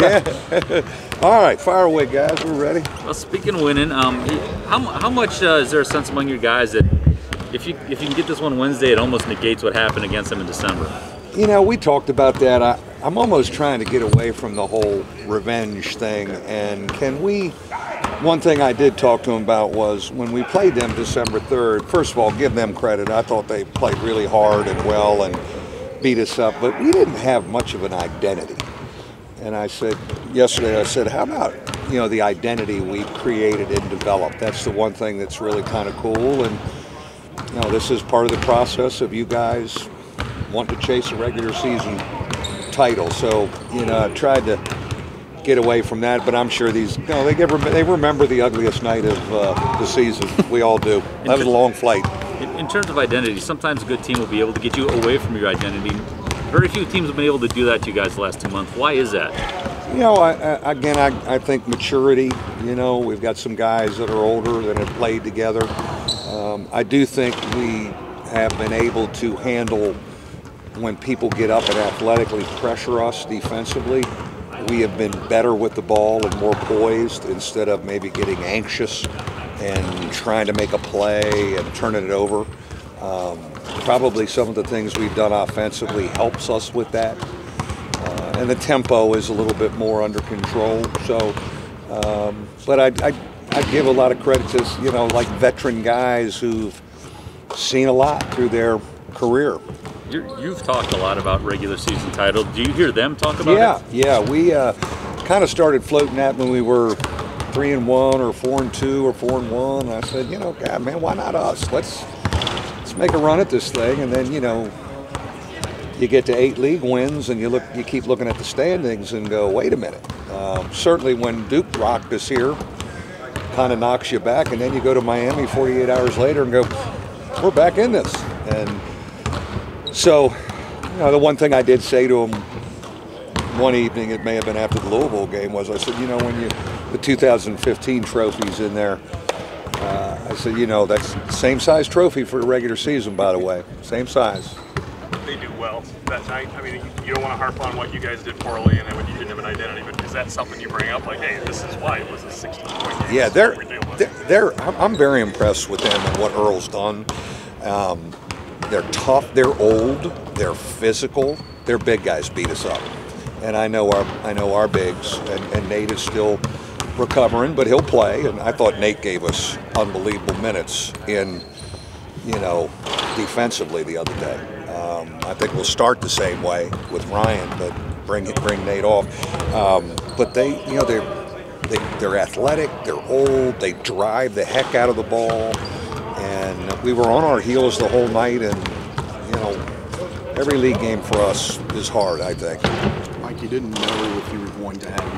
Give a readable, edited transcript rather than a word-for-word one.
Yeah. All right, fire away, guys. We're ready. Well, speaking of winning, how much is there a sense among your guys that if you can get this one Wednesday, it almost negates what happened against them in December? You know, we talked about that. I'm almost trying to get away from the whole revenge thing. And one thing I did talk to them about was when we played them December 3rd, first of all, give them credit. I thought they played really hard and well and beat us up, but we didn't have much of an identity. And I said, yesterday, how about, the identity we created and developed? That's the one thing that's really kind of cool. And, this is part of the process of you guys want to chase a regular season title. So, I tried to get away from that, but I'm sure they remember the ugliest night of the season. We all do. That was a long flight. In terms of identity, sometimes a good team will be able to get you away from your identity. Very few teams have been able to do that to you guys the last 2 months. Why is that? I think maturity. We've got some guys that are older that have played together. I do think we have been able to handle when people get up and athletically pressure us defensively. We have been better with the ball and more poised instead of maybe getting anxious and trying to make a play and turning it over. Probably some of the things we've done offensively helps us with that. And the tempo is a little bit more under control. So, but I give a lot of credit to, like veteran guys who've seen a lot through their career. You've talked a lot about regular season title. Do you hear them talk about it? Yeah. We kind of started floating that when we were 3-1 or 4-2 or 4-1. I said, God, man, why not us? Let's make a run at this thing. And then, you get to 8 league wins and you keep looking at the standings and go, wait a minute. Certainly when Duke rocked us here, kind of knocks you back, and then you go to Miami 48 hours later and go, we're back in this. And so, the one thing I did say to him one evening, it may have been after the Louisville game, was I said, when the 2015 trophy's in there, I said, that's the same size trophy for the regular season, by the way, same size. They do well that night. I mean, you don't want to harp on what you guys did poorly and when you didn't have an identity, but is that something you bring up? Like, hey, this is why it was a 16-point game. Yeah, I'm very impressed with them and what Earl's done. They're tough, they're old, they're physical. Their big guys beat us up, and I know our bigs, and Nate is still recovering, but he'll play. And I thought Nate gave us unbelievable minutes in, defensively the other day. I think we'll start the same way with Ryan, but bring Nate off. But they're athletic, they're old, they drive the heck out of the ball, and we were on our heels the whole night. And every league game for us is hard, I think. Mike, you didn't know if you were going to have